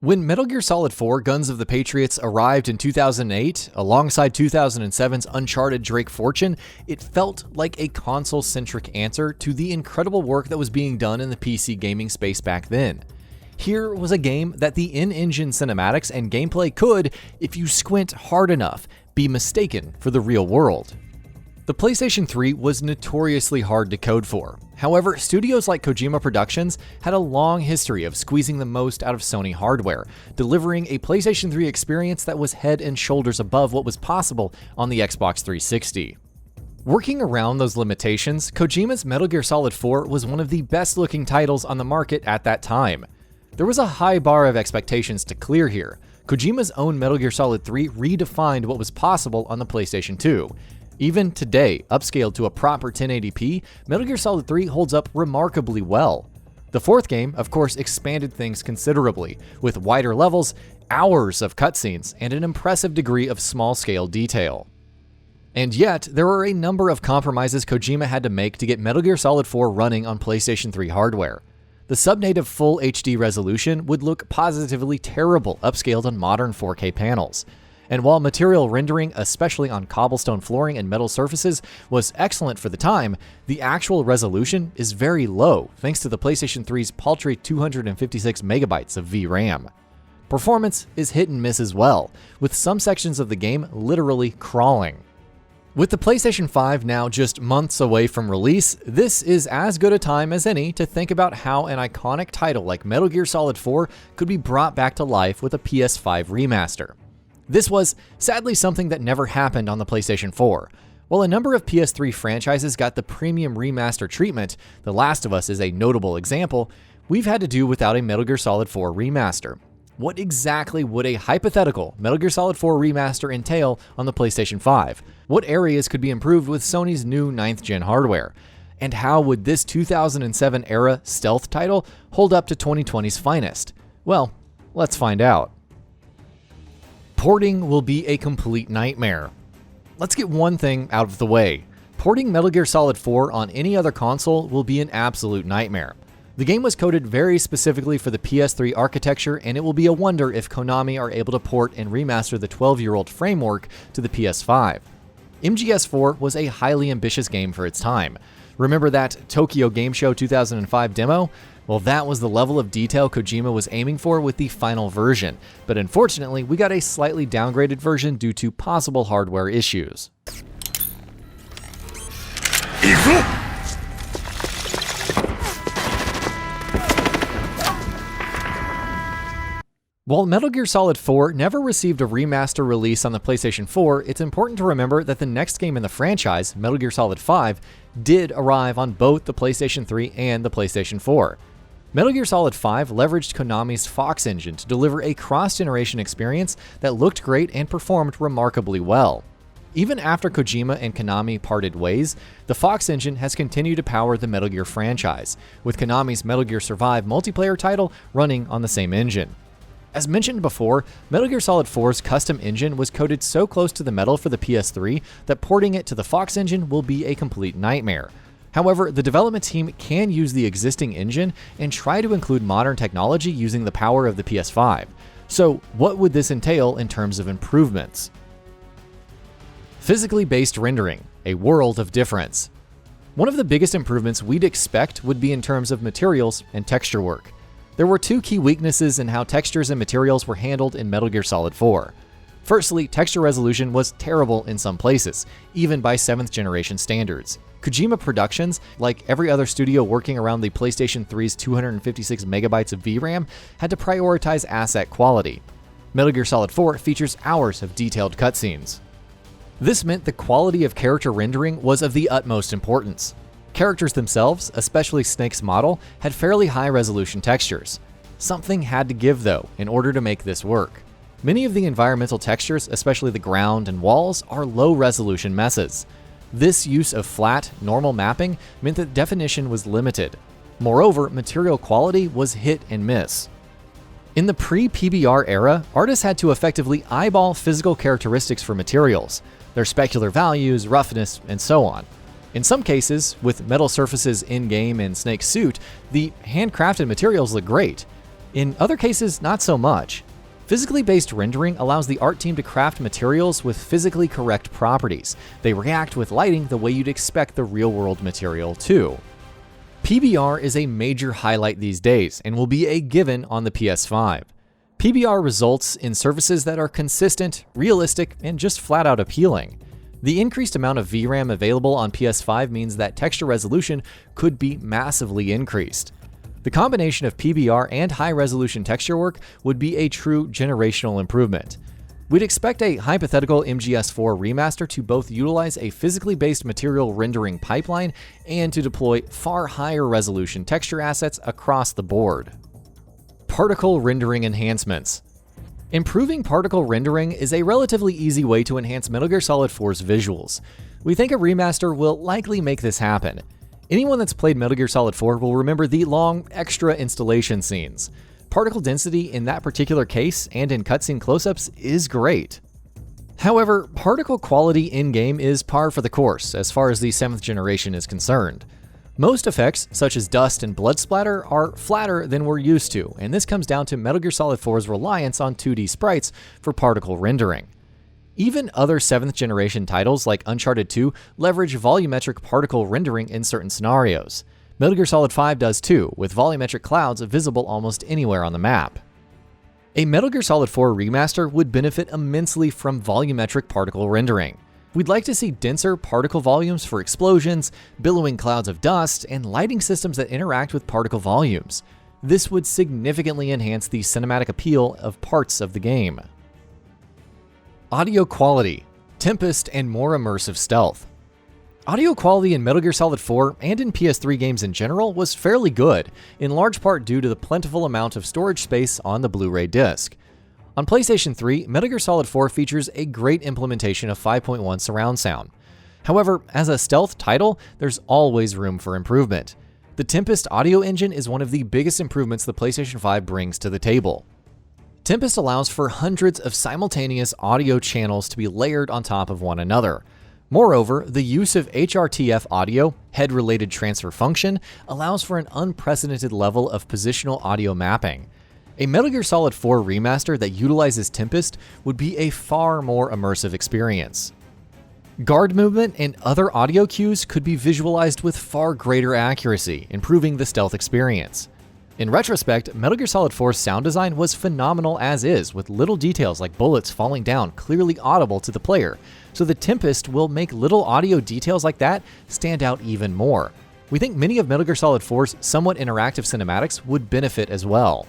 When Metal Gear Solid 4 Guns of the Patriots arrived in 2008, alongside 2007's Uncharted Drake Fortune, it felt like a console-centric answer to the incredible work that was being done in the PC gaming space back then. Here was a game that the in-engine cinematics and gameplay could, if you squint hard enough, be mistaken for the real world. The PlayStation 3 was notoriously hard to code for. However, studios like Kojima Productions had a long history of squeezing the most out of Sony hardware, delivering a PlayStation 3 experience that was head and shoulders above what was possible on the Xbox 360. Working around those limitations, Kojima's Metal Gear Solid 4 was one of the best-looking titles on the market at that time. There was a high bar of expectations to clear here. Kojima's own Metal Gear Solid 3 redefined what was possible on the PlayStation 2. Even today, upscaled to a proper 1080p, Metal Gear Solid 3 holds up remarkably well. The fourth game, of course, expanded things considerably, with wider levels, hours of cutscenes, and an impressive degree of small-scale detail. And yet, there were a number of compromises Kojima had to make to get Metal Gear Solid 4 running on PlayStation 3 hardware. The sub-native full HD resolution would look positively terrible upscaled on modern 4K panels. And while material rendering, especially on cobblestone flooring and metal surfaces, was excellent for the time, the actual resolution is very low thanks to the PlayStation 3's paltry 256 megabytes of VRAM. Performance is hit and miss as well, with some sections of the game literally crawling. With the PlayStation 5 now just months away from release, this is as good a time as any to think about how an iconic title like Metal Gear Solid 4 could be brought back to life with a PS5 remaster. This was, sadly, something that never happened on the PlayStation 4. While a number of PS3 franchises got the premium remaster treatment, The Last of Us is a notable example, we've had to do without a Metal Gear Solid 4 remaster. What exactly would a hypothetical Metal Gear Solid 4 remaster entail on the PlayStation 5? What areas could be improved with Sony's new 9th-gen hardware? And how would this 2007-era stealth title hold up to 2020's finest? Well, let's find out. Porting will be a complete nightmare. Let's get one thing out of the way. Porting Metal Gear Solid 4 on any other console will be an absolute nightmare. The game was coded very specifically for the PS3 architecture, and it will be a wonder if Konami are able to port and remaster the 12-year-old framework to the PS5. MGS4 was a highly ambitious game for its time. Remember that Tokyo Game Show 2005 demo? Well, that was the level of detail Kojima was aiming for with the final version, but unfortunately, we got a slightly downgraded version due to possible hardware issues. While Metal Gear Solid 4 never received a remaster release on the PlayStation 4, it's important to remember that the next game in the franchise, Metal Gear Solid 5, did arrive on both the PlayStation 3 and the PlayStation 4. Metal Gear Solid 5 leveraged Konami's Fox engine to deliver a cross-generation experience that looked great and performed remarkably well. Even after Kojima and Konami parted ways, the Fox engine has continued to power the Metal Gear franchise, with Konami's Metal Gear Survive multiplayer title running on the same engine. As mentioned before, Metal Gear Solid 4's custom engine was coded so close to the metal for the PS3 that porting it to the Fox engine will be a complete nightmare. However, the development team can use the existing engine and try to include modern technology using the power of the PS5. So, what would this entail in terms of improvements? Physically based rendering, a world of difference. One of the biggest improvements we'd expect would be in terms of materials and texture work. There were two key weaknesses in how textures and materials were handled in Metal Gear Solid 4. Firstly, texture resolution was terrible in some places, even by 7th generation standards. Kojima Productions, like every other studio working around the PlayStation 3's 256 megabytes of VRAM, had to prioritize asset quality. Metal Gear Solid 4 features hours of detailed cutscenes. This meant the quality of character rendering was of the utmost importance. Characters themselves, especially Snake's model, had fairly high resolution textures. Something had to give though, in order to make this work. Many of the environmental textures, especially the ground and walls, are low resolution messes. This use of flat, normal mapping meant that definition was limited. Moreover, material quality was hit and miss. In the pre-PBR era, artists had to effectively eyeball physical characteristics for materials, their specular values, roughness, and so on. In some cases, with metal surfaces in-game and Snake's suit, the handcrafted materials look great. In other cases, not so much. Physically based rendering allows the art team to craft materials with physically correct properties. They react with lighting the way you'd expect the real-world material to. PBR is a major highlight these days and will be a given on the PS5. PBR results in surfaces that are consistent, realistic, and just flat-out appealing. The increased amount of VRAM available on PS5 means that texture resolution could be massively increased. The combination of PBR and high-resolution texture work would be a true generational improvement. We'd expect a Hypothetical MGS4 remaster to both utilize a physically based material rendering pipeline and to deploy far higher resolution texture assets across the board. Particle rendering enhancements. Improving particle rendering is a relatively easy way to enhance Metal Gear Solid 4's visuals. We think a remaster will likely make this happen. Anyone that's played Metal Gear Solid 4 will remember the long, extra installation scenes. Particle density in that particular case and in cutscene close-ups is great. However, particle quality in-game is par for the course as far as the 7th generation is concerned. Most effects, such as dust and blood splatter, are flatter than we're used to, and this comes down to Metal Gear Solid 4's reliance on 2D sprites for particle rendering. Even other 7th generation titles like Uncharted 2 leverage volumetric particle rendering in certain scenarios. Metal Gear Solid 5 does too, with volumetric clouds visible almost anywhere on the map. A Metal Gear Solid 4 remaster would benefit immensely from volumetric particle rendering. We'd like to see denser particle volumes for explosions, billowing clouds of dust, and lighting systems that interact with particle volumes. This would significantly enhance the cinematic appeal of parts of the game. Audio quality, Tempest, and more immersive stealth. Audio quality in Metal Gear Solid 4 and in PS3 games in general was fairly good, in large part due to the plentiful amount of storage space on the Blu-ray disc. On PlayStation 3, Metal Gear Solid 4 features a great implementation of 5.1 surround sound. However, as a stealth title, there's always room for improvement. The Tempest audio engine is one of the biggest improvements the PlayStation 5 brings to the table. Tempest allows for hundreds of simultaneous audio channels to be layered on top of one another. Moreover, the use of HRTF audio, head-related transfer function, allows for an unprecedented level of positional audio mapping. A Metal Gear Solid 4 remaster that utilizes Tempest would be a far more immersive experience. Guard movement and other audio cues could be visualized with far greater accuracy, improving the stealth experience. In retrospect, Metal Gear Solid 4's sound design was phenomenal as is, with little details like bullets falling down clearly audible to the player, so the Tempest will make little audio details like that stand out even more. We think many of Metal Gear Solid 4's somewhat interactive cinematics would benefit as well.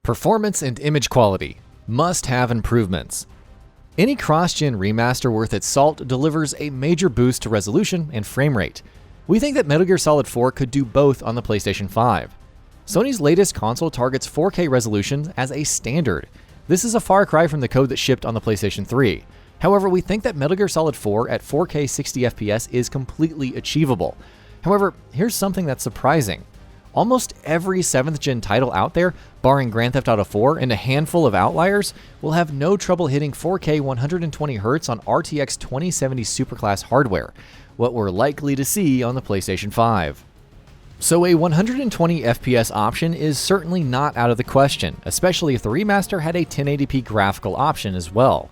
Performance and image quality must have improvements. Any cross-gen remaster worth its salt delivers a major boost to resolution and frame rate. We think that Metal Gear Solid 4 could do both on the PlayStation 5. Sony's latest console targets 4K resolution as a standard. This is a far cry from the code that shipped on the PlayStation 3. However, we think that Metal Gear Solid 4 at 4K 60 FPS is completely achievable. However, here's something that's surprising. Almost every 7th gen title out there, barring Grand Theft Auto 4 and a handful of outliers, will have no trouble hitting 4K 120Hz on RTX 2070 Superclass hardware, what we're likely to see on the PlayStation 5. So a 120 FPS option is certainly not out of the question, especially if the remaster had a 1080p graphical option as well.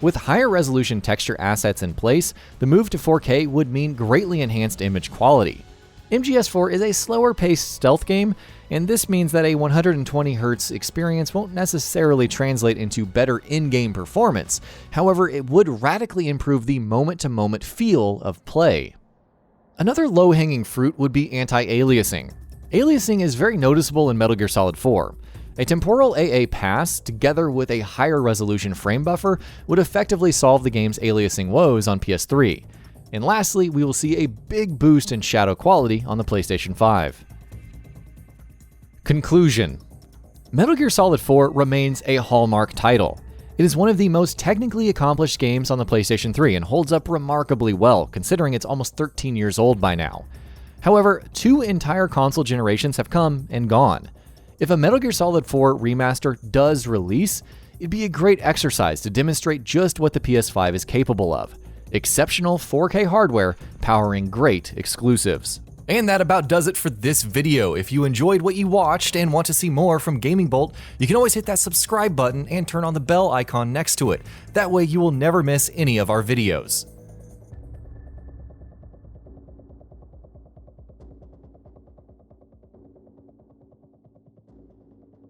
With higher resolution texture assets in place, the move to 4K would mean greatly enhanced image quality. MGS4 is a slower-paced stealth game, and this means that a 120Hz experience won't necessarily translate into better in-game performance. However, it would radically improve the moment-to-moment feel of play. Another low-hanging fruit would be anti-aliasing. Aliasing is very noticeable in Metal Gear Solid 4. A temporal AA pass, together with a higher resolution frame buffer, would effectively solve the game's aliasing woes on PS3. And lastly, we will see a big boost in shadow quality on the PlayStation 5. Conclusion. Metal Gear Solid 4 remains a hallmark title. It is one of the most technically accomplished games on the PlayStation 3 and holds up remarkably well, considering it's almost 13 years old by now. However, 2 entire console generations have come and gone. If a Metal Gear Solid 4 remaster does release, it'd be a great exercise to demonstrate just what the PS5 is capable of. Exceptional 4K hardware powering great exclusives. And that about does it for this video. If you enjoyed what you watched and want to see more from GamingBolt, you can always hit that subscribe button and turn on the bell icon next to it. That way you will never miss any of our videos.